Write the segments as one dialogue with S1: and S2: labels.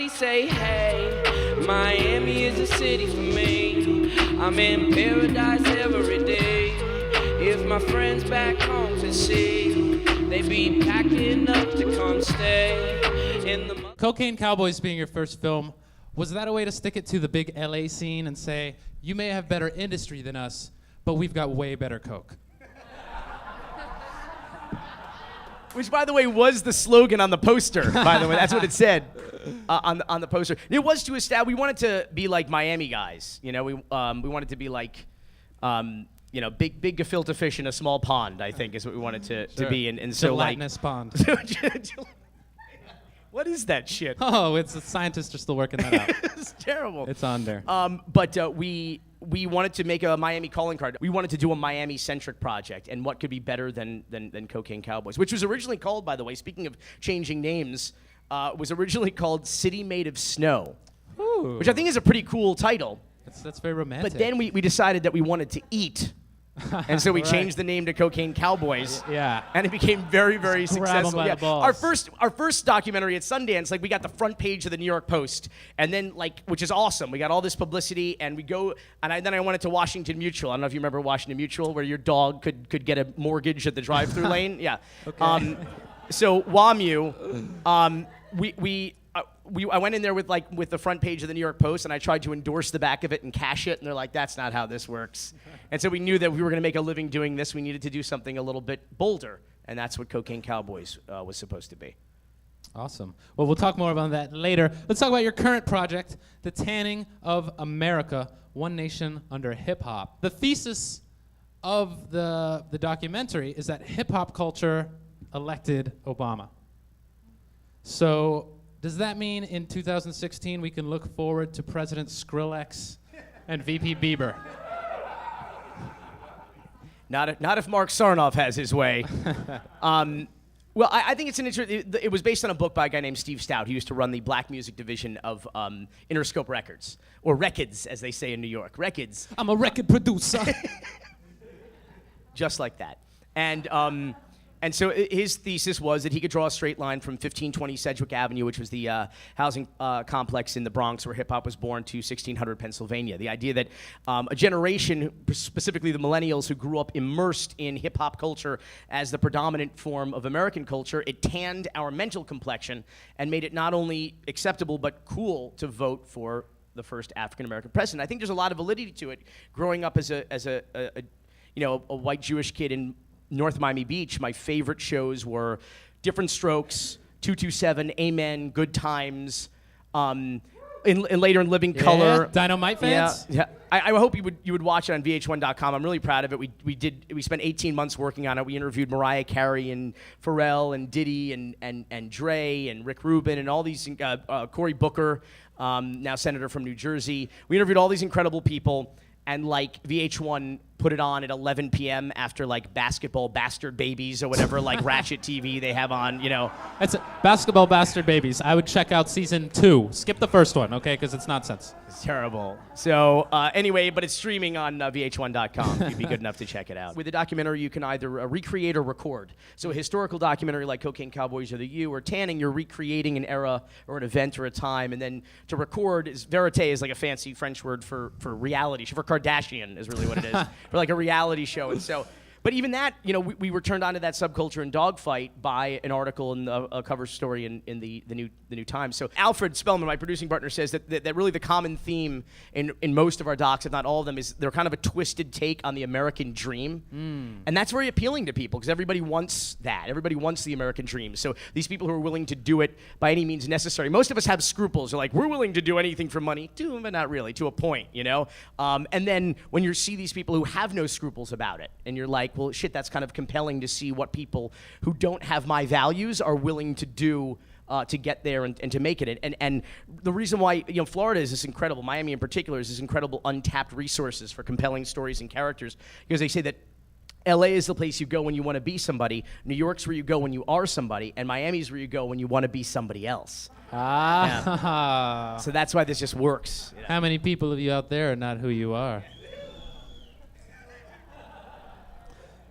S1: Everybody say hey, Miami is a city for me. I'm in paradise every day. If my friends back home could see, they be packing up to come stay in the...
S2: Cocaine Cowboys being your first film, was that a way to stick it to the big LA scene and say, you may have better industry than us, but we've got way better coke?
S3: Which, by the way, was the slogan on the poster, by the way. That's what it said on the poster. It was to establish, we wanted to be like Miami guys. You know, we wanted to be like, you know, big gefilte fish in a small pond, I think, is what we wanted to be. And so,
S2: Gelatinous pond.
S3: What is that shit?
S2: Oh, it's the scientists are still working that out.
S3: It's terrible.
S2: It's on there.
S3: But we wanted to make a Miami calling card. We wanted to do a Miami-centric project, and what could be better than Cocaine Cowboys, which was originally called, by the way, speaking of changing names, was originally called City Made of Snow,
S2: Ooh.
S3: which I think is a pretty cool title.
S2: That's very romantic.
S3: But then we decided that we wanted to eat. And so we
S2: Right.
S3: changed the name to Cocaine Cowboys.
S2: Yeah.
S3: And it became very, very
S2: Just grab 'em
S3: successful.
S2: by the
S3: Yeah.
S2: balls.
S3: Our first documentary at Sundance, like we got the front page of the New York Post, and then which is awesome. We got all this publicity, and we go, and then I went to Washington Mutual. I don't know if you remember Washington Mutual, where your dog could get a mortgage at the drive-through lane. Yeah.
S2: Okay.
S3: So WAMU, I went in there with the front page of the New York Post, and I tried to endorse the back of it and cash it, and they're like, that's not how this works. And so we knew that if we were going to make a living doing this, we needed to do something a little bit bolder, and that's what Cocaine Cowboys was supposed to be.
S2: Awesome. Well, we'll talk more about that later. Let's talk about your current project, The Tanning of America, One Nation Under Hip Hop. The thesis of the documentary is that hip hop culture elected Obama. So does that mean in 2016 we can look forward to President Skrillex and VP Bieber?
S3: Not if Mark Sarnoff has his way. Well, I think it's an interesting. It was based on a book by a guy named Steve Stout, who used to run the black music division of Interscope Records, or Records, as they say in New York. Records.
S2: I'm a record producer.
S3: Just like that. And so his thesis was that he could draw a straight line from 1520 Sedgwick Avenue, which was the housing complex in the Bronx where hip-hop was born, to 1600 Pennsylvania. The idea that a generation, specifically the millennials who grew up immersed in hip-hop culture as the predominant form of American culture, it tanned our mental complexion and made it not only acceptable but cool to vote for the first African-American president. I think there's a lot of validity to it. Growing up as a white Jewish kid in North Miami Beach, my favorite shows were Different Strokes, 227, Amen, Good Times, and later in Living Color.
S2: Dynamite fans?
S3: Yeah. I hope you would watch it on VH1.com. I'm really proud of it. We spent 18 months working on it. We interviewed Mariah Carey and Pharrell and Diddy and Dre and Rick Rubin and all these, Cory Booker, now senator from New Jersey. We interviewed all these incredible people, and VH1 put it on at 11 p.m. after Basketball Bastard Babies or whatever Ratchet TV they have on,
S2: That's it. Basketball Bastard Babies. I would check out season 2. Skip the first one, okay? Because it's nonsense.
S3: It's terrible. So anyway, but it's streaming on VH1.com. You'd be good enough to check it out. With a documentary, you can either recreate or record. So a historical documentary like Cocaine Cowboys or The U, or tanning, you're recreating an era or an event or a time. And then to record verite is a fancy French word for reality. For Kardashian is really what it is. For a reality show. And so, but even that, we were turned on to that subculture in Dogfight by an article and a cover story in the New Times. So Alfred Spellman, my producing partner, says that really the common theme in most of our docs, if not all of them, is they're kind of a twisted take on the American dream. And that's very appealing to people because everybody wants that. Everybody wants the American dream. So these people who are willing to do it by any means necessary. Most of us have scruples. They're we're willing to do anything for money, but not really, to a point, And then when you see these people who have no scruples about it, and you're like, well, shit, that's kind of compelling to see what people who don't have my values are willing to do to get there and to make it. And the reason why, Florida is this incredible, Miami in particular is this incredible untapped resources for compelling stories and characters, because they say that LA is the place you go when you want to be somebody, New York's where you go when you are somebody, and Miami's where you go when you want to be somebody else.
S2: Ah.
S3: Yeah. So that's why this just works.
S2: How many people of you out there are not who you are?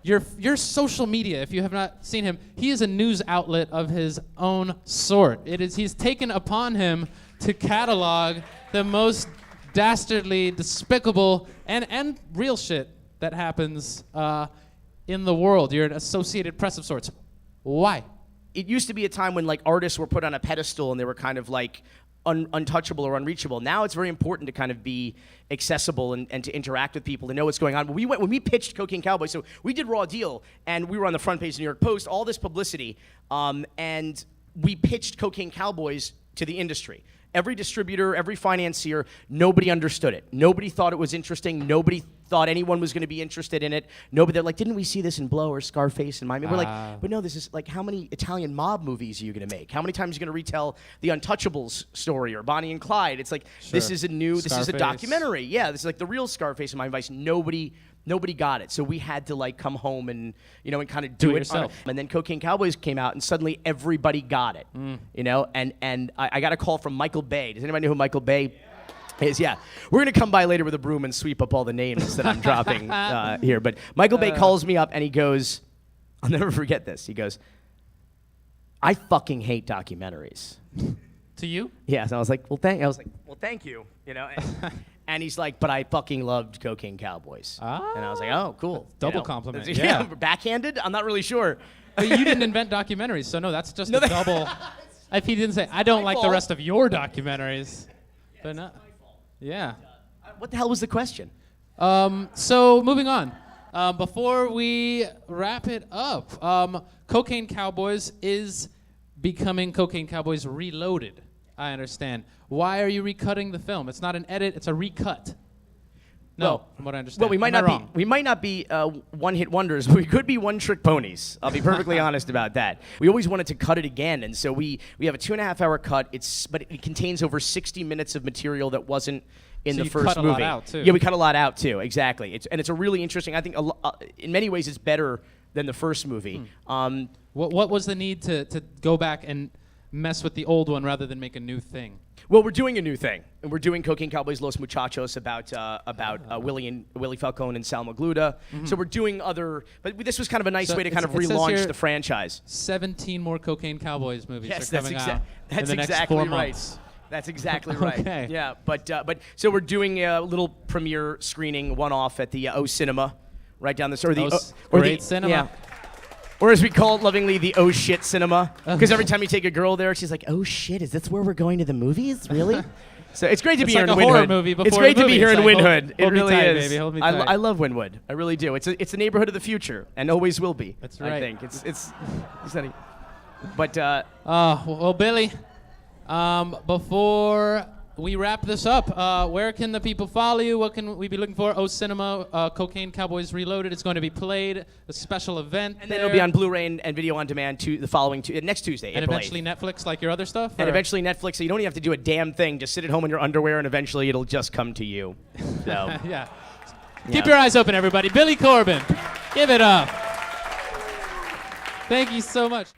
S2: Your social media, if you have not seen him, he is a news outlet of his own sort. He's taken upon him to catalog the most dastardly, despicable, and real shit that happens in the world. You're an Associated Press of sorts. Why?
S3: It used to be a time when like artists were put on a pedestal and they were kind of like untouchable or unreachable. Now it's very important to kind of be accessible and to interact with people, to know what's going on. When we pitched Cocaine Cowboys, so we did Raw Deal, and we were on the front page of the New York Post, all this publicity, and we pitched Cocaine Cowboys to the industry. Every distributor, every financier, nobody understood it. Nobody thought it was interesting. Nobody thought anyone was going to be interested in it. They're like, didn't we see this in Blow or Scarface and Miami? We're like, but no, this is like, how many Italian mob movies are you going to make? How many times are you going to retell the Untouchables story or Bonnie and Clyde? It's like, this is this is a documentary. Yeah, this is like the real Scarface and Miami Vice. Nobody got it. So we had to like come home and, and kind of do it
S2: yourself.
S3: And then Cocaine Cowboys came out and suddenly everybody got it, and I got a call from Michael Bay. Does anybody know who Michael Bay is? Yeah. We're going to come by later with a broom and sweep up all the names that I'm dropping here. But Michael Bay calls me up and he goes, I'll never forget this. He goes, I fucking hate documentaries.
S2: To you?
S3: Yeah. So I was like, well, thank you. And he's like, but I fucking loved Cocaine Cowboys. And I was like, oh, cool.
S2: Double compliment.
S3: Yeah. Backhanded? I'm not really sure.
S2: But you didn't invent documentaries, so no, that's just a double. If he didn't say, I don't like the rest of your documentaries. But no. Yeah.
S3: What the hell was the question?
S2: So moving on. Before we wrap it up, Cocaine Cowboys is becoming Cocaine Cowboys Reloaded, I understand. Why are you recutting the film? It's not an edit, it's a recut. No, from what I understand.
S3: Well, we might not be one-hit wonders, but we could be one-trick ponies. I'll be perfectly honest about that. We always wanted to cut it again, and so we have a 2.5-hour cut. But it contains over 60 minutes of material that wasn't in the first movie.
S2: So you cut a lot out too.
S3: Yeah, we cut a lot out too. Exactly. It's a really interesting. I think in many ways it's better than the first movie.
S2: What was the need to go back and mess with the old one rather than make a new thing?
S3: Well, we're doing a new thing, and we're doing Cocaine Cowboys Los Muchachos about Willie Falcone and Sal Magluta. So we're doing other, but this was kind of a nice way to kind of relaunch the franchise.
S2: 17 more Cocaine Cowboys movies are coming out
S3: in the next 4 months. That's exactly right.
S2: Okay.
S3: Yeah, but so we're doing a little premiere screening, one-off at the O Cinema, right down the
S2: Great Cinema.
S3: Yeah. Or as we call it lovingly, the oh shit cinema. Because every time you take a girl there, she's like, oh shit, is this where we're going to the movies? Really? So it's great to be here in Wynwood.
S2: It's like a horror movie before
S3: It's great
S2: the
S3: to be
S2: movie.
S3: here in
S2: It's like,
S3: Wynwood. It
S2: hold me
S3: really
S2: tight,
S3: is.
S2: baby. Hold me tight.
S3: I love Wynwood. I really do. It's a neighborhood of the future and always will be.
S2: That's right.
S3: I think it's funny. But
S2: well, Billy, before we wrap this up, where can the people follow you? What can we be looking for? O Cinema, Cocaine Cowboys Reloaded. It's going to be played, a special event.
S3: And then it'll be on Blu-ray and video on demand next Tuesday.
S2: And eventually Netflix, like your other stuff?
S3: And eventually Netflix, so you don't even have to do a damn thing. Just sit at home in your underwear, and eventually it'll just come to you. So
S2: yeah. Keep your eyes open, everybody. Billy Corben, give it up. Thank you so much.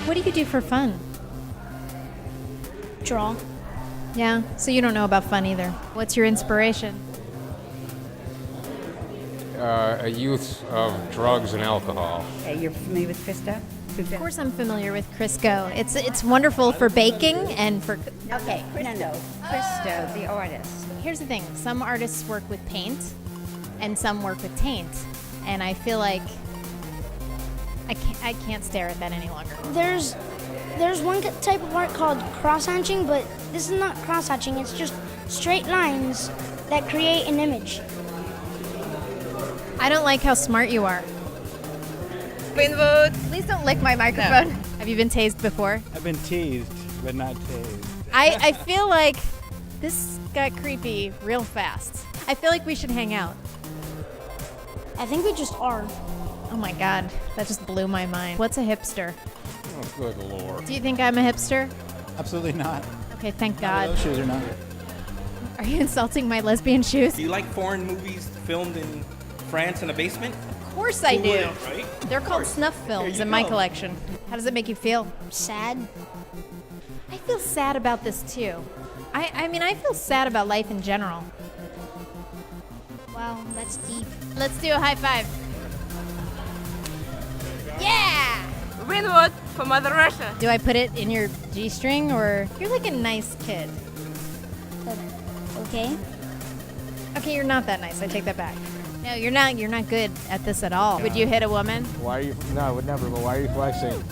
S4: What do you do for fun?
S5: Draw.
S4: Yeah, so you don't know about fun either. What's your inspiration?
S6: A youth of drugs and alcohol.
S5: Okay, you're familiar with Krista?
S4: Of course I'm familiar with Crisco. It's wonderful for baking and for...
S5: Okay, no. Krista, the artist.
S4: Here's the thing. Some artists work with paint and some work with taint. And I feel like I can't stare at that any longer.
S7: There's one type of art called cross-hatching, but this is not cross-hatching. It's just straight lines that create an image.
S4: I don't like how smart you are.
S8: Wynwood.
S4: Please don't lick my microphone. No. Have you been tased before?
S9: I've been teased, but not tased.
S4: I feel like this got creepy real fast. I feel like we should hang out.
S7: I think we just are.
S4: Oh my God, that just blew my mind. What's a hipster?
S6: Oh, good Lord.
S4: Do you think I'm a hipster?
S9: Absolutely not.
S4: Okay, thank God.
S9: Those shoes are not.
S4: Are you insulting my lesbian shoes?
S10: Do you like foreign movies filmed in France in a basement?
S4: Of course I do.
S10: Right?
S4: They're called snuff films in my collection. How does it make you feel?
S7: Sad.
S4: I feel sad about this too. I mean, I feel sad about life in general.
S7: Wow, that's deep.
S4: Let's do a high five. Yeah!
S8: Wynwood for Mother Russia.
S4: Do I put it in your G-string, or you're like a nice kid?
S7: Okay.
S4: Okay, you're not that nice. I take that back. No, you're not. You're not good at this at all. Would you hit a woman?
S11: Why are you? No, I would never. But why are you flexing?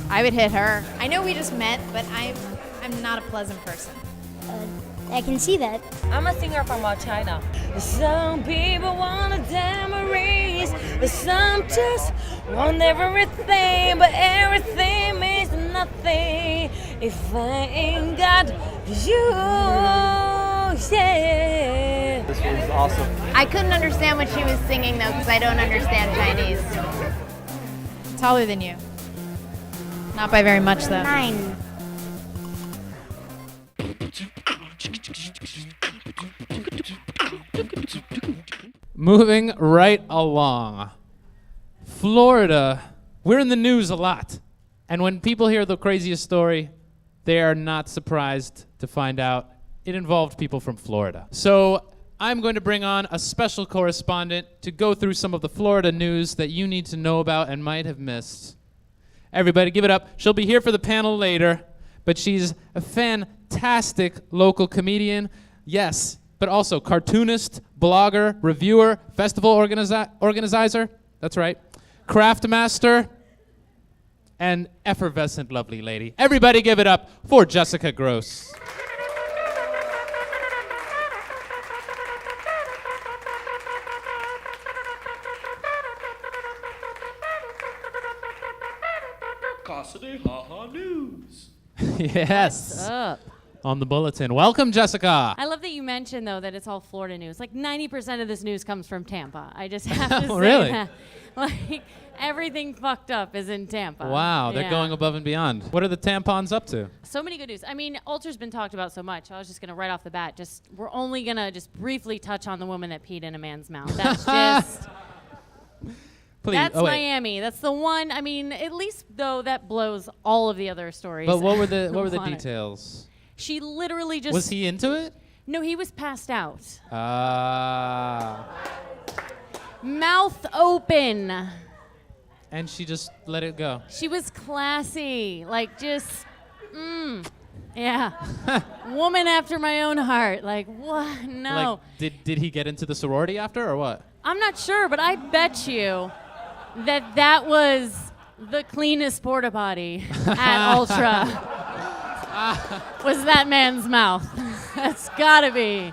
S4: I would hit her. I know we just met, but I'm not a pleasant person.
S7: I can see that.
S8: I'm a singer from China. Some people want a diamond race, but some just want everything, but everything means nothing if I ain't got you. Yeah.
S11: This was awesome.
S4: I couldn't understand what she was singing though, because I don't understand Chinese. Taller than you. Not by very much though.
S7: 9.
S2: Moving right along. Florida. We're in the news a lot. And when people hear the craziest story, they are not surprised to find out it involved people from Florida. So I'm going to bring on a special correspondent to go through some of the Florida news that you need to know about and might have missed. Everybody give it up. She'll be here for the panel later, but she's a fantastic local comedian. Yes, but also cartoonist, blogger, reviewer, festival organizer. That's right. Craft master, and effervescent lovely lady. Everybody give it up for Jessica Gross.
S1: Casa de Haha News.
S2: Yes.
S12: What's up?
S2: On the bulletin. Welcome, Jessica.
S12: I love that you mentioned, though, that it's all Florida news. Like, 90% of this news comes from Tampa. I just have to say
S2: really?
S12: that. Like, everything fucked up is in Tampa.
S2: Wow, they're going above and beyond. What are the tampons up to?
S12: So many good news. I mean, Ultra's been talked about so much. I was just going to right off the bat, we're only going to just briefly touch on the woman that peed in a man's mouth. That's just...
S2: Please.
S12: That's
S2: oh, wait.
S12: Miami. That's the one. I mean, at least, though, that blows all of the other stories.
S2: But what were the
S12: on it.
S2: details?
S12: She literally just...
S2: Was he into it?
S12: No, he was passed out.
S2: Mouth
S12: open.
S2: And she just let it go.
S12: She was classy. Like, just, yeah. Woman after my own heart. Like, what? No.
S2: Like, did he get into the sorority after, or what?
S12: I'm not sure, but I bet you that was the cleanest porta potty at Ultra. Was that man's mouth. That's gotta be.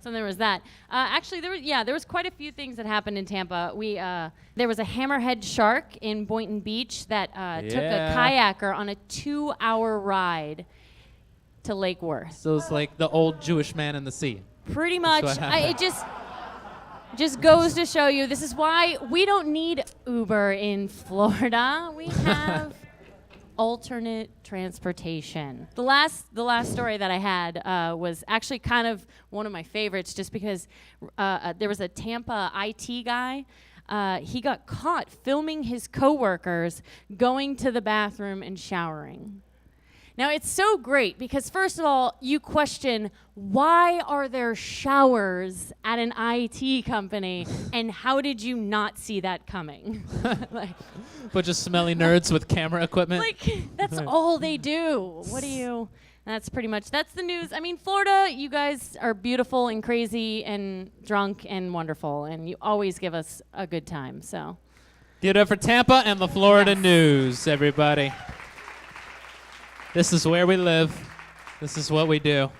S12: So there was that. Actually, there was quite a few things that happened in Tampa. There was a hammerhead shark in Boynton Beach that took a kayaker on a 2-hour ride to Lake Worth.
S2: So it's like the old Jewish man in the sea.
S12: Pretty much. It just goes to show you, this is why we don't need Uber in Florida. We have alternate transportation. The last story that I had was actually kind of one of my favorites, just because there was a Tampa IT guy. He got caught filming his coworkers going to the bathroom and showering. Now, it's so great because, first of all, you question, why are there showers at an IT company, and how did you not see that coming?
S2: Bunch of smelly nerds with camera equipment.
S12: That's all they do. That's the news. I mean, Florida, you guys are beautiful and crazy and drunk and wonderful, and you always give us a good time, so.
S2: Give it up for Tampa and the Florida news, everybody. This is where we live. This is what we do.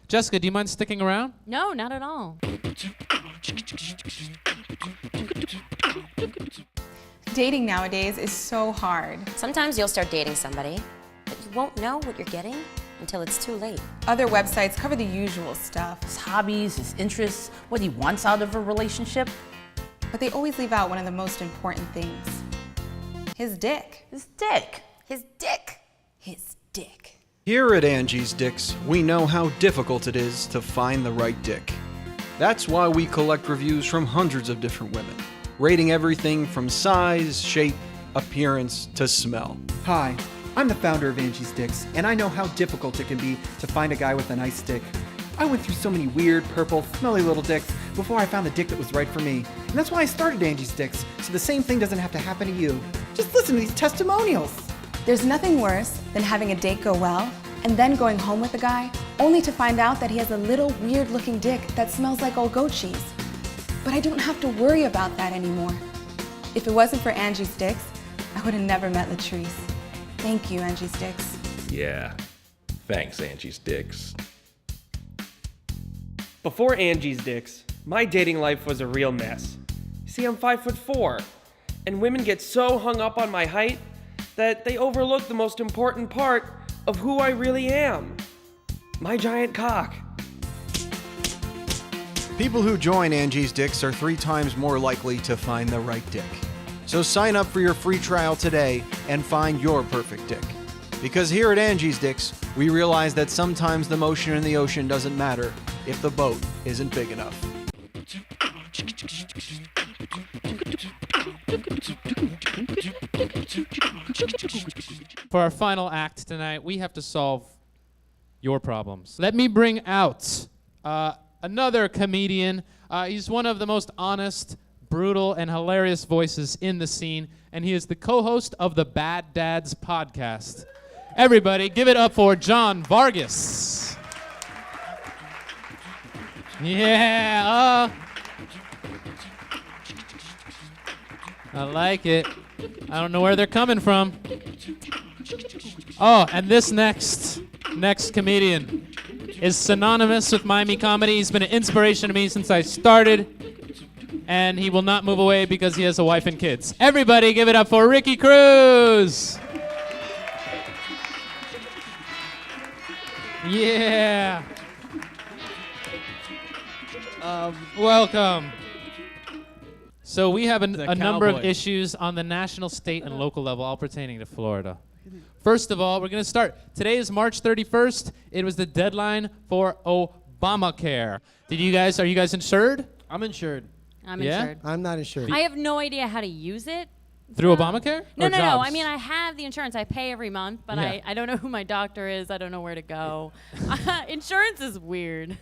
S2: Jessica, do you mind sticking around?
S12: No, not at all.
S13: Dating nowadays is so hard.
S14: Sometimes you'll start dating somebody, but you won't know what you're getting until it's too late.
S13: Other websites cover the usual stuff.
S15: His hobbies, his interests, what he wants out of a relationship.
S13: But they always leave out one of the most important things. His dick.
S15: His dick.
S14: His dick.
S15: His dick.
S16: Here at Angie's Dicks, we know how difficult it is to find the right dick. That's why we collect reviews from hundreds of different women, rating everything from size, shape, appearance to smell.
S17: Hi, I'm the founder of Angie's Dicks, and I know how difficult it can be to find a guy with a nice dick. I went through so many weird, purple, smelly little dicks before I found the dick that was right for me. And that's why I started Angie's Dicks, so the same thing doesn't have to happen to you. Just listen to these testimonials.
S13: There's nothing worse than having a date go well and then going home with a guy only to find out that he has a little weird-looking dick that smells like old goat cheese. But I don't have to worry about that anymore. If it wasn't for Angie's Dicks, I would have never met Latrice. Thank you, Angie's Dicks.
S10: Yeah. Thanks, Angie's Dicks. Before Angie's Dicks, my dating life was a real mess. See, I'm 5'4", and women get so hung up on my height that they overlook the most important part of who I really am. My giant cock.
S16: People who join Angie's Dicks are 3 times more likely to find the right dick. So sign up for your free trial today and find your perfect dick. Because here at Angie's Dicks, we realize that sometimes the motion in the ocean doesn't matter if the boat isn't big enough.
S2: For our final act tonight, we have to solve your problems. Let me bring out another comedian. He's one of the most honest, brutal, and hilarious voices in the scene, and he is the co-host of the Bad Dads podcast. Everybody, give it up for John Vargas. Yeah, I like it. I don't know where they're coming from. Oh, and this next comedian is synonymous with Miami comedy. He's been an inspiration to me since I started, and he will not move away because he has a wife and kids. Everybody give it up for Ricky Cruz. Yeah. Welcome. So we have a number of issues on the national, state, and local level, all pertaining to Florida. First of all, we're going to start. Today is March 31st. It was the deadline for Obamacare. Are you guys insured?
S11: I'm insured.
S12: I'm insured.
S11: I'm not insured.
S12: I have no idea how to use it.
S2: Through Obamacare?
S12: No.
S2: Or jobs?
S12: I mean, I have the insurance. I pay every month, but
S2: Yeah.
S12: I don't know who my doctor is. I don't know where to go. Insurance is weird.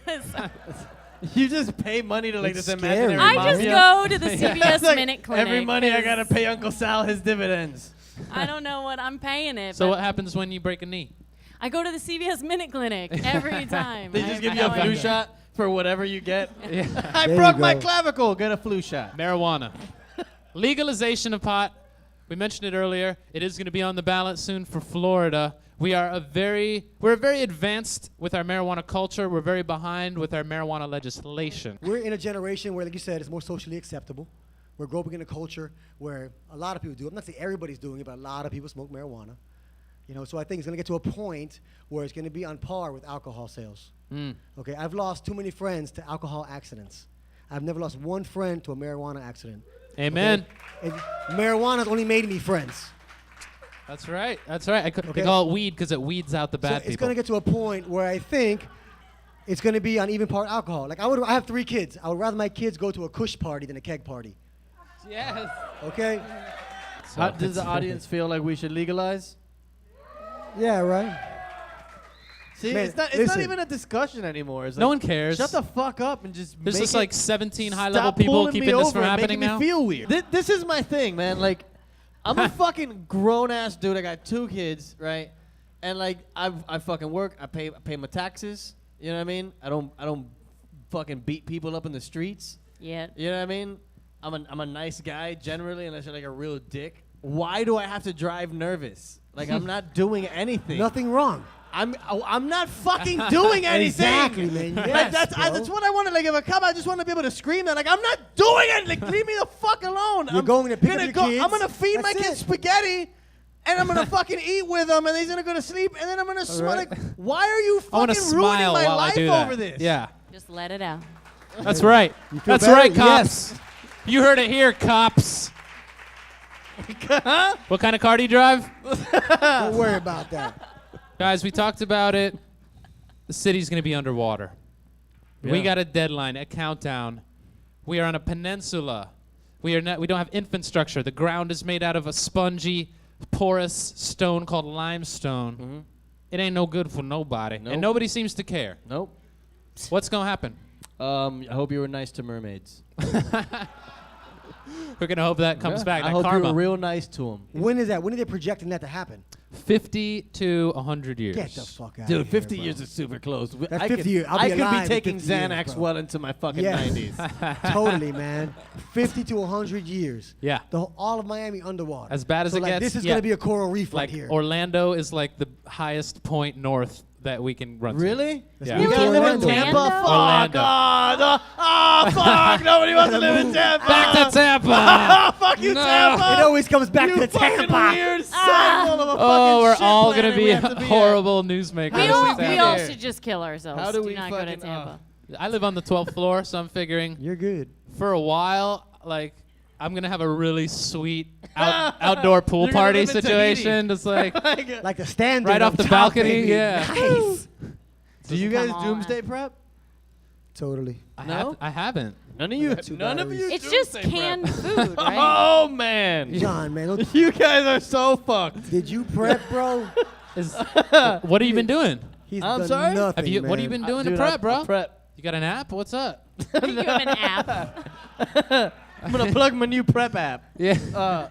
S11: You just pay money to like
S17: It's
S11: this
S17: scary.
S11: imaginary
S12: I just go to the CVS
S11: It's like
S12: Minute Clinic.
S11: every money I gotta pay Uncle Sal his dividends.
S12: I don't know what I'm paying it.
S2: So
S12: but
S2: what happens when you break a knee?
S12: I go to the CVS Minute Clinic every time.
S11: They just give you a flu shot for whatever you get.
S2: Yeah.
S11: I
S17: There
S11: broke
S17: you
S11: my
S17: go.
S11: clavicle. Get a flu shot.
S2: Marijuana. Legalization of pot. We mentioned it earlier. It is going to be on the ballot soon for Florida. We're very advanced with our marijuana culture. We're very behind with our marijuana legislation.
S18: We're in a generation where, like you said, it's more socially acceptable. We're growing in a culture where a lot of people do it. I'm not saying everybody's doing it, but a lot of people smoke marijuana. You know, so I think it's going to get to a point where it's going to be on par with alcohol sales. Okay, I've lost too many friends to alcohol accidents. I've never lost one friend to a marijuana accident.
S2: Amen.
S18: Okay? And marijuana's only made me friends.
S2: That's right. They call it weed because it weeds out the bad
S18: It's
S2: people.
S18: going to get to a point where I think it's going to be on even part alcohol. Like I have 3 kids. I would rather my kids go to a kush party than a keg party.
S2: Yes.
S18: Okay?
S11: How does the audience feel like we should legalize?
S18: Yeah, right.
S11: See,
S18: Man,
S11: it's not
S18: listen.
S11: even a discussion anymore. It's
S2: No
S11: like,
S2: one cares.
S11: Shut the fuck up and just
S2: There's
S11: make
S2: just
S11: it-
S2: like 17 high-level
S11: stop
S2: people
S11: pulling
S2: keeping
S11: me
S2: this
S11: over
S2: from
S11: and
S2: happening
S11: making
S2: now.
S11: me feel weird. This is my thing, man. Like, I'm a fucking grown-ass dude. I got 2 kids, right? And like, I fucking work. I pay my taxes. You know what I mean? I don't fucking beat people up in the streets.
S12: Yeah.
S11: You know what I mean? I'm a nice guy generally, unless you're like a real dick. Why do I have to drive nervous? Like, I'm not doing anything.
S18: Nothing wrong.
S11: I'm not fucking doing anything.
S18: Exactly, man.
S11: Like,
S18: Yes,
S11: that's
S18: bro.
S11: what I want to, like, if I come, I just want to be able to scream that. Like, I'm not doing it. Like, leave me the fuck alone.
S18: You're
S11: I'm
S18: going to pick
S11: gonna
S18: up your kids.
S11: I'm going to feed my
S18: That's
S11: kids
S18: it.
S11: spaghetti, and I'm going to fucking eat with them, and he's going to go to sleep, and then I'm going to smile.
S18: right.
S11: Like, why are you
S2: I want to
S11: fucking ruining
S2: smile
S11: my
S2: while I
S11: life
S2: do that.
S11: over this?
S2: Yeah.
S12: Just let it out.
S2: That's right.
S18: You feel
S2: That's
S18: better?
S2: right, cops.
S18: Yes.
S2: You heard it here, cops. What kind of car do you drive?
S18: Don't worry about that.
S2: Guys, we talked about it. The city's going to be underwater. We
S11: Yeah.
S2: got a deadline, a countdown. We are on a peninsula. We don't have infrastructure. The ground is made out of a spongy, porous stone called limestone.
S11: Mm-hmm.
S2: It ain't no good for nobody,
S11: Nope.
S2: and nobody seems to care.
S11: Nope.
S2: What's gonna happen?
S11: I hope you were nice to mermaids.
S2: We're gonna hope that comes back.
S11: I
S2: That
S11: hope
S2: karma.
S11: you were real nice to them.
S18: When is that? When are they projecting that to happen?
S2: 50 to 100 years.
S18: Get the fuck out
S11: Dude,
S18: of here,
S11: 50
S18: bro.
S11: years is super close.
S18: That's
S11: I
S18: 50
S11: could,
S18: years. I'll
S11: I
S18: be
S11: could
S18: alive
S11: be
S18: in
S11: taking
S18: 50 years,
S11: Xanax
S18: bro.
S11: well into my fucking
S18: Yes.
S11: 90s.
S18: Totally, man. 50 to 100 years.
S2: Yeah.
S18: All of Miami underwater.
S2: As bad as
S18: so
S2: it
S18: like,
S2: gets.
S18: This is
S2: yeah.
S18: gonna be a coral reef
S2: like
S18: right here.
S2: Orlando is like the highest point north that we can run to.
S11: Really?
S2: Yeah.
S11: You gotta live in Tampa? Fuck.
S2: Orlando.
S11: Fuck. Nobody wants to live in Tampa.
S2: Back to Tampa.
S11: Fuck you,
S2: No.
S11: Tampa.
S18: It always comes back
S11: You
S18: to
S11: fucking
S18: Tampa.
S11: weird son of a
S2: Oh, we're
S11: fucking
S2: all
S11: shit
S2: gonna
S11: planet
S2: be
S11: we have to be
S2: horrible newsmakers.
S12: We all should just kill ourselves.
S11: How do we
S12: not go to
S11: fucking,
S12: Tampa.
S2: I live on the 12th floor, so I'm figuring
S18: You're good.
S2: for a while, like, I'm gonna have a really sweet outdoor pool
S11: You're gonna
S2: party
S11: live in
S2: situation. Just like
S18: Like the standard.
S2: right off
S18: up
S2: the
S18: top,
S2: balcony.
S18: baby.
S2: Yeah.
S18: Nice.
S11: Do you guys
S12: come on.
S11: doomsday prep?
S18: Totally.
S11: No?
S2: I haven't.
S11: None of you.
S18: Two
S11: None of
S18: batteries.
S11: you.
S12: It's just
S11: doomsday
S12: canned
S11: prep.
S12: food, right?
S11: Oh man.
S18: John, man. Don't,
S11: You guys are so fucked.
S18: did you prep, bro?
S2: What have you been doing?
S18: He's
S11: I'm
S18: done
S11: sorry?
S18: nothing,
S2: Have you? What have you
S18: man.
S2: been doing
S11: Dude,
S2: to prep,
S11: I
S2: bro?
S11: Prep.
S2: You got an app? What's up?
S12: You have an app.
S11: I'm gonna plug my new prep app.
S2: Yeah.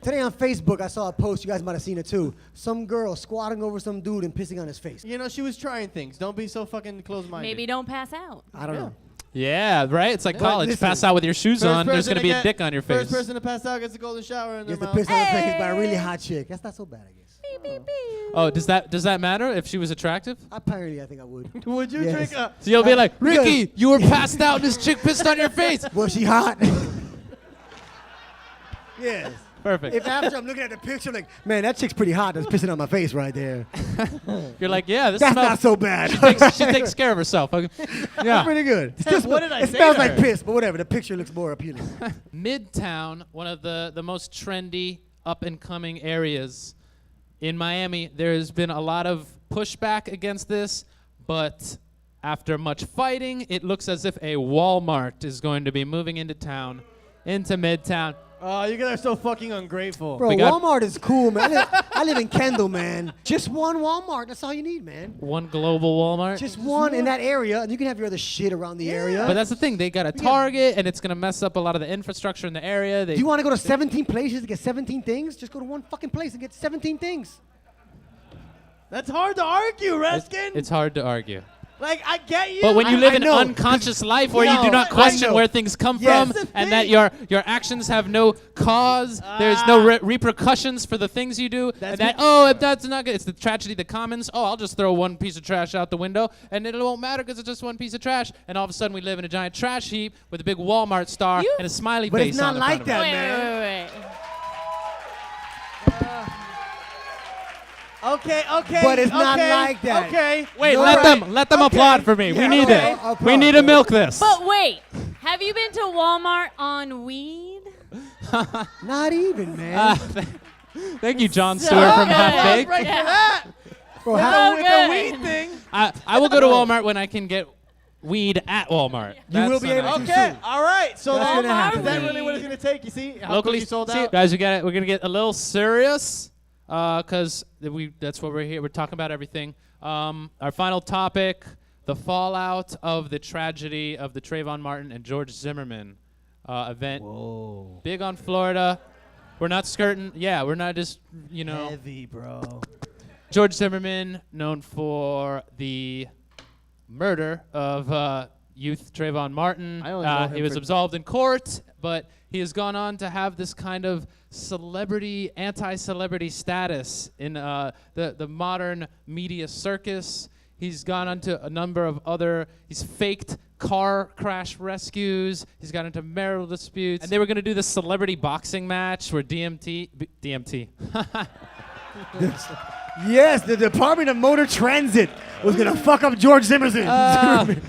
S18: Today on Facebook, I saw a post. You guys might have seen it too. Some girl squatting over some dude and pissing on his face.
S11: You know, she was trying things. Don't be so fucking close-minded.
S12: Maybe don't pass out.
S18: I don't know.
S2: Yeah, right? It's like
S11: Yeah.
S2: college.
S18: Listen,
S2: Pass out with your shoes
S11: First
S2: on. There's
S11: person
S2: going to
S11: to
S2: be a
S11: get-
S2: dick on your face.
S11: First person to pass out gets a golden shower in their
S18: Gets the
S11: mouth.
S18: piss on her face by a really hot chick. That's not so bad, I guess.
S2: Oh, does that matter if she was attractive?
S18: Apparently, I think I would.
S11: Would you
S18: Yes.
S11: drink a...
S2: So you'll be like,
S18: because-
S2: Ricky, you were passed out and this chick pissed on your face.
S18: Was she hot? Yes.
S2: Perfect.
S18: If after I'm looking at the picture, like, man, that chick's pretty hot. That's pissing on my face right there.
S2: You're like, yeah, this
S18: That's
S2: smells.
S18: not so bad.
S2: She takes care of herself. Okay.
S18: That's
S2: Yeah.
S18: pretty good.
S11: What did I
S18: It
S11: say
S18: smells
S11: to
S18: like
S11: her?
S18: piss, but whatever. The picture looks more appealing.
S2: Midtown, one of the most trendy, up-and-coming areas in Miami. There has been a lot of pushback against this, but after much fighting, it looks as if a Walmart is going to be moving into town, into Midtown.
S11: Oh, you guys are so fucking ungrateful.
S18: Bro,
S2: We got-
S18: Walmart is cool, man. I live in Kendall, man. Just one Walmart. That's all you need, man.
S2: One global Walmart.
S18: Just one in that area, and you can have your other shit around the area.
S2: But that's the thing. They got a Target, and it's going to mess up a lot of the infrastructure in the area.
S18: Do you want to go to 17 places to get 17 things? Just go to one fucking place and get 17 things.
S11: That's hard to argue, Reskin.
S2: It's hard to argue.
S11: Like, I get you.
S2: But when you live
S18: I
S2: an
S18: know,
S2: unconscious life where you
S11: No,
S2: do not
S11: I
S2: question
S18: know.
S2: where things come
S18: Yes.
S2: from and that your actions have no cause, there's no repercussions for the things you do,
S11: That's
S2: and that,
S11: me-
S2: if that's not good, it's the tragedy of the commons. Oh, I'll just throw one piece of trash out the window, and it won't matter because it's just one piece of trash. And all of a sudden we live in a giant trash heap with a big Walmart star and a smiley
S18: But
S2: face
S18: it's not
S2: on the front
S18: like
S2: of it.
S18: that,
S12: Wait,
S18: man.
S12: wait.
S11: Okay.
S18: But it's not
S11: okay,
S18: like that.
S11: Okay.
S2: Wait,
S18: You're
S2: let
S18: right.
S2: them applaud for me.
S18: Yeah,
S2: we need
S18: okay.
S2: it.
S18: I'll
S2: We need to milk this.
S12: But wait, have you been to Walmart on weed?
S18: Not even, man.
S2: Thank you, John Stewart from
S12: good.
S2: Half Baked.
S11: Right for that.
S18: Bro,
S12: So
S18: how,
S11: With
S12: good.
S11: the weed thing.
S2: I will go to Walmart when I can get weed at Walmart.
S18: You will be
S2: That's
S18: able
S2: not-
S18: to
S11: Okay.
S18: soon.
S11: All right. So
S18: That's gonna
S11: Walmart,
S18: happen,
S11: is that
S18: man.
S11: really what it's gonna take? You see how
S2: Locally
S11: quick you sold
S2: see,
S11: out?
S2: guys, we're gonna get a little serious because that's what we're here. We're talking about everything. Our final topic: the fallout of the tragedy of the Trayvon Martin and George Zimmerman event.
S11: Whoa.
S2: Big on Florida. We're not skirting. Yeah, we're not just
S11: Heavy, bro.
S2: George Zimmerman, known for the murder of youth Trayvon Martin.
S11: I only know him
S2: He was
S11: for-
S2: absolved in court, but he has gone on to have this kind of celebrity, anti-celebrity status in the modern media circus. He's gone on to a number of other, he's faked car crash rescues. He's got into marital disputes. And they were going to do this celebrity boxing match where DMT.
S18: Yes, the Department of Motor Transit was going to fuck up George Zimmerman.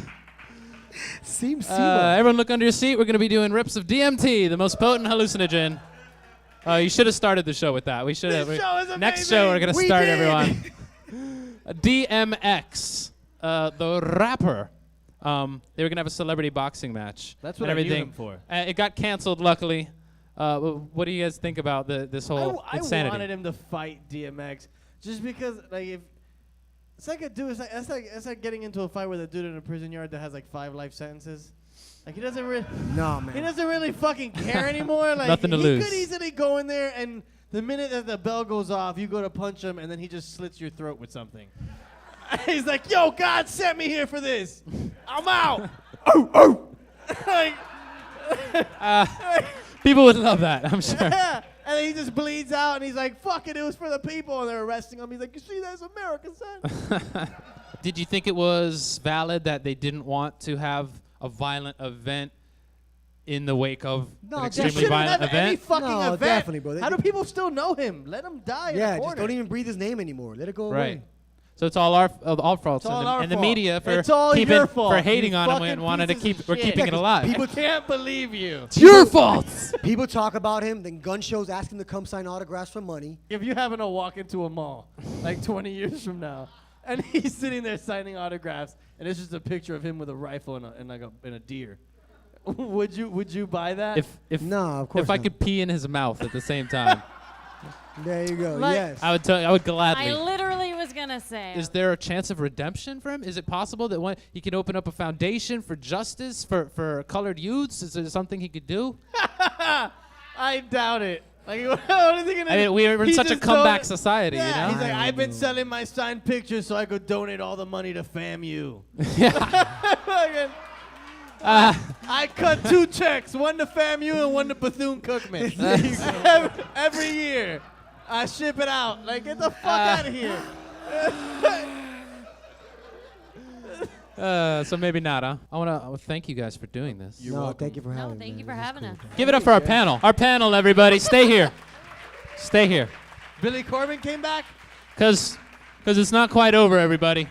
S18: Seems
S2: Everyone look under your seat. We're going to be doing rips of DMT, the most potent hallucinogen. You should have started the show with that. We should have.
S11: This show is
S2: Next show, we're going to
S18: We
S2: start
S18: did.
S2: everyone. DMX, the rapper. They were going to have a celebrity boxing match.
S11: That's
S2: and
S11: what I knew
S2: everything.
S11: him for.
S2: It got canceled, luckily. What do you guys think about this whole insanity?
S11: I wanted him to fight DMX just because, like, if it's like a dude, it's like getting into a fight with a dude in a prison yard that has like 5 life sentences. Like he doesn't really.
S18: No, man.
S11: He doesn't really fucking care anymore. Like
S2: Nothing to
S11: he
S2: lose.
S11: could easily go in there and the minute that the bell goes off, you go to punch him and then he just slits your throat with something. He's like, "Yo, God sent me here for this. I'm out." Like,
S2: People would love that, I'm sure.
S11: yeah. And then he just bleeds out, and he's like, "Fuck it, it was for the people." And they're arresting him. He's like, "You see, that's America, son."
S2: Did you think it was valid that they didn't want to have a violent event in the wake of an extremely violent
S11: have any
S2: event?
S11: fucking
S18: No,
S11: event.
S18: definitely, bro.
S11: How do people still know him? Let him die in
S18: Yeah,
S11: the
S18: just
S11: corner.
S18: don't even breathe his name anymore. Let it go
S2: Right.
S18: away.
S2: So it's all our fault,
S11: It's all
S2: and
S11: our
S2: the
S11: fault.
S2: media for
S11: It's all
S2: keeping
S11: your fault,
S2: for hating
S11: you
S2: on him
S11: fucking
S2: and wanted to
S11: pieces
S2: keep
S11: of
S2: we're
S11: shit.
S2: keeping it alive.
S11: People can't believe you.
S2: It's your fault.
S18: People talk about him, then gun shows ask him to come sign autographs for money.
S11: If you happen to walk into a mall like 20 years from now, and he's sitting there signing autographs, and it's just a picture of him with a rifle and a deer, would you buy that?
S2: If
S18: No, of course
S2: if I
S18: not.
S2: could pee in his mouth at the same time,
S18: There you go.
S11: Like-
S18: Yes.
S2: I would gladly.
S12: I literally was gonna say.
S2: Is there a chance of redemption for him? Is it possible that he can open up a foundation for justice for colored youths? Is there something he could do?
S11: I doubt it. Like, what is he gonna
S2: I mean,
S11: do?
S2: we're in
S11: He
S2: such a
S11: just
S2: comeback
S11: donate-
S2: society,
S11: yeah,
S2: you know?
S11: He's like,
S18: I
S11: I've been
S18: know.
S11: selling my signed pictures so I could donate all the money to FAMU. I cut 2 checks, one to FAMU and one to Bethune-Cookman. every year. I ship it out. Like, get the fuck out of here.
S2: So maybe not, huh? I want to thank you guys for doing this.
S18: No, thank you for having
S12: No,
S18: me.
S12: thank
S18: man.
S12: you for
S18: This is
S12: having
S18: cool.
S12: us.
S2: Give it up for our panel. Our panel, everybody. Stay here. Stay here.
S11: Billy Corben came back?
S2: Because it's not quite over, everybody.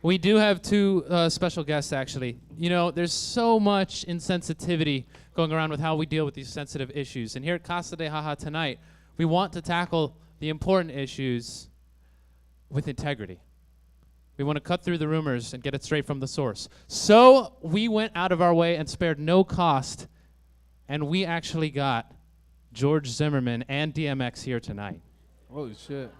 S2: We do have 2 special guests, actually. You know, there's so much insensitivity going around with how we deal with these sensitive issues. And here at Casa de Haha Tonight, we want to tackle the important issues with integrity. We want to cut through the rumors and get it straight from the source. So we went out of our way and spared no cost, and we actually got George Zimmerman and DMX here tonight
S11: Holy shit.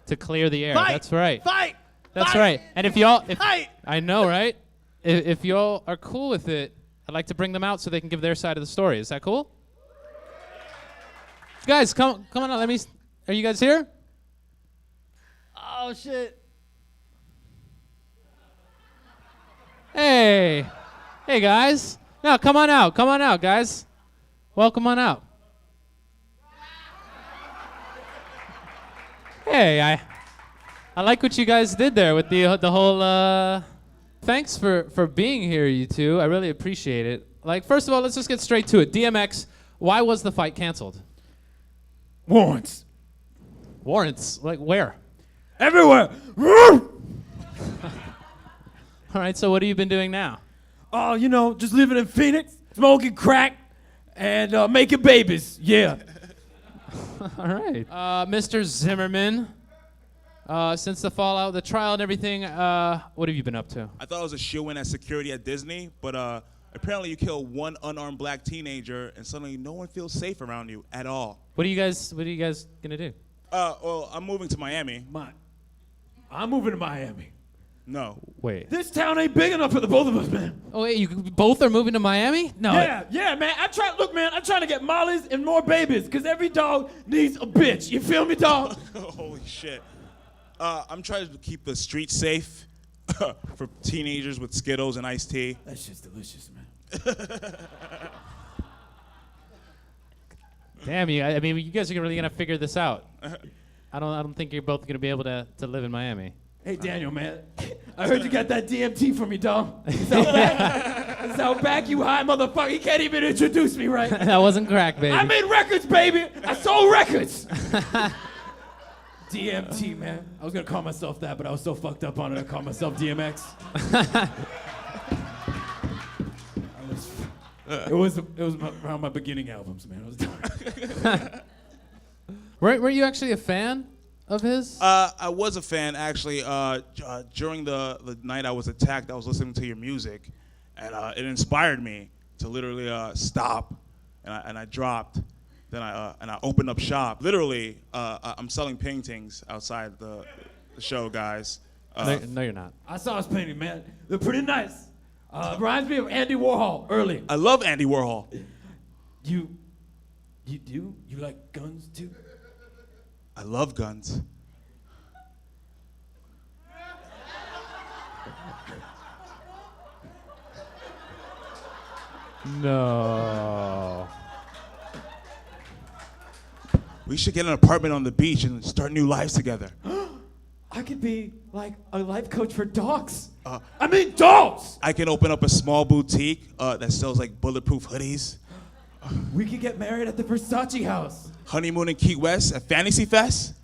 S2: to clear the air.
S11: Fight!
S2: That's right.
S11: Fight!
S2: That's
S11: Fight!
S2: right. And if y'all,
S11: Fight!
S2: I know, right? If y'all are cool with it, I'd like to bring them out so they can give their side of the story. Is that cool? Guys, come on out. Are you guys here?
S11: Oh, shit.
S2: Hey guys. No, come on out, guys. Welcome on out. Hey, I like what you guys did there with the whole. Thanks for being here, you two. I really appreciate it. Like, first of all, let's just get straight to it. DMX, why was the fight canceled?
S19: Warrants.
S2: Warrants? Like where?
S19: Everywhere.
S2: All right, so what have you been doing now?
S19: Oh, you know, just living in Phoenix, smoking crack, and making babies. Yeah.
S2: All right. Mr. Zimmerman, since the fallout, the trial and everything, what have you been up to?
S20: I thought it was a shoe-in at security at Disney, but apparently you kill one unarmed black teenager and suddenly no one feels safe around you at all.
S2: What are you guys gonna do?
S20: Well, I'm moving to Miami.
S19: I'm moving to Miami.
S20: No.
S2: Wait.
S19: This town ain't big enough for the both of us, man.
S2: Oh, wait, you both are moving to Miami? No.
S19: Yeah, man. Look, man, I'm trying to get mollies and more babies, because every dog needs a bitch. You feel me, dog?
S20: Holy shit. I'm trying to keep the streets safe for teenagers with Skittles and iced tea.
S19: That shit's delicious, man.
S2: Damn you! I mean, you guys are really gonna figure this out. I don't think you're both gonna be able to live in Miami.
S19: Hey, Daniel, man. I heard you got that DMT from me, dog. It's out back. It's out back, you high motherfucker. You can't even introduce me, right?
S2: That wasn't crack, baby.
S19: I made records, baby. I sold records. DMT, man. I was gonna call myself that, but I was so fucked up on it, I called myself DMX. It was around my beginning albums, man. I was dark.
S2: Were you actually a fan of his?
S20: I was a fan, actually. During the night I was attacked, I was listening to your music, and it inspired me to literally stop and I dropped. Then I opened up shop. Literally, I'm selling paintings outside the show, guys.
S2: No, you're not.
S19: I saw his painting, man. They're pretty nice. Reminds me of Andy Warhol early.
S20: I love Andy Warhol.
S19: You do? You like guns too?
S20: I love guns.
S2: No.
S20: We should get an apartment on the beach and start new lives together.
S19: I could be like a life coach for dogs. I mean dogs!
S20: I can open up a small boutique that sells like bulletproof hoodies.
S19: We could get married at the Versace house.
S20: Honeymoon in Key West at Fantasy Fest.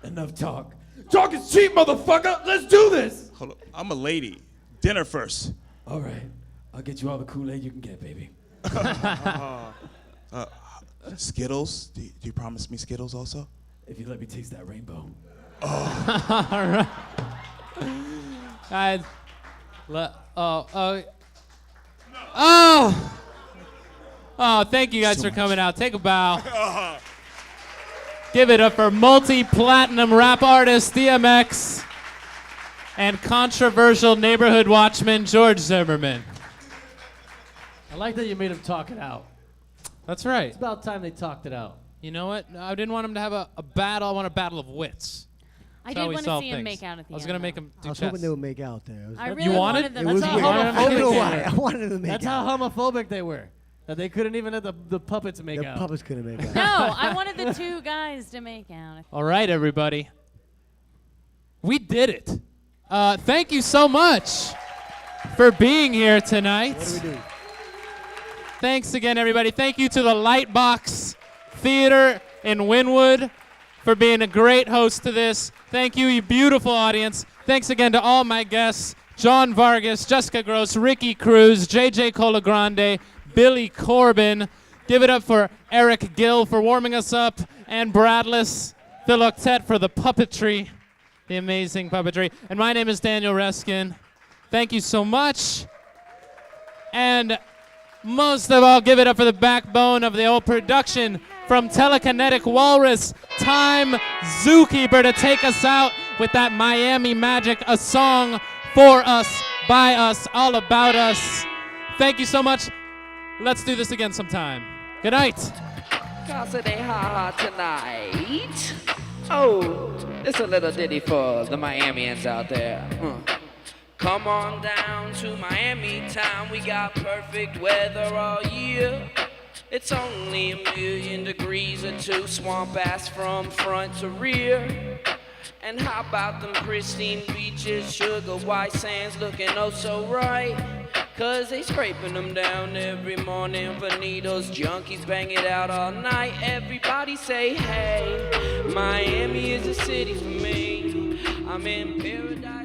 S19: Enough talk. Talk is cheap, motherfucker! Let's do this!
S20: Hold up. I'm a lady. Dinner first.
S19: All right. I'll get you all the Kool-Aid you can get, baby.
S20: Skittles? Do you promise me Skittles also?
S19: If you let me taste that rainbow.
S2: All right. Guys, thank you guys for coming out. Take a bow. Give it up for multi-platinum rap artist DMX and controversial neighborhood watchman George Zimmerman.
S11: I like that you made him talk it out.
S2: That's right.
S11: It's about time they talked it out.
S2: You know what? I didn't want him to have a battle. I want a battle of wits.
S12: I
S2: That's
S12: did
S2: how we
S12: want to
S2: solve
S12: see him
S2: things.
S12: make out at the
S2: I was
S12: end.
S2: going to make him do
S18: I was
S2: chess.
S18: hoping they would make out there.
S12: I
S18: It
S12: really
S2: You wanted?
S12: wanted them
S18: was
S12: to.
S18: weird. I don't know why. I wanted them to make
S11: That's
S18: out.
S11: how homophobic they were. That they couldn't even let the puppets make
S18: The
S11: out.
S18: puppets couldn't make out.
S12: No, I wanted the two guys to make out.
S2: All right, everybody. We did it. Thank you so much for being here tonight.
S18: What do we do?
S2: Thanks again, everybody. Thank you to the Lightbox Theater in Wynwood for being a great host to this. Thank you, you beautiful audience. Thanks again to all my guests, John Vargas, Jessica Gross, Ricky Cruz, JJ Colagrande, Billy Corben. Give it up for Eric Gill for warming us up, and Bradless Phil Octet for the puppetry, the amazing puppetry. And my name is Daniel Reskin. Thank you so much. And most of all, give it up for the backbone of the old production from Telekinetic Walrus, Time Zookeeper, to take us out with that Miami magic, a song for us, by us, all about us. Thank you so much. Let's do this again sometime. Good night.
S1: Casa de Haha Tonight. Oh, it's a little ditty for the Miamians out there. Come on down to Miami town. We got perfect weather all year. It's only 1,000,000 degrees or two, swamp ass from front to rear. And how about them pristine beaches, sugar white sands looking oh so right? 'Cause they scraping them down every morning for needles, junkies bang it out all night. Everybody say hey, Miami is a city for me. I'm in paradise.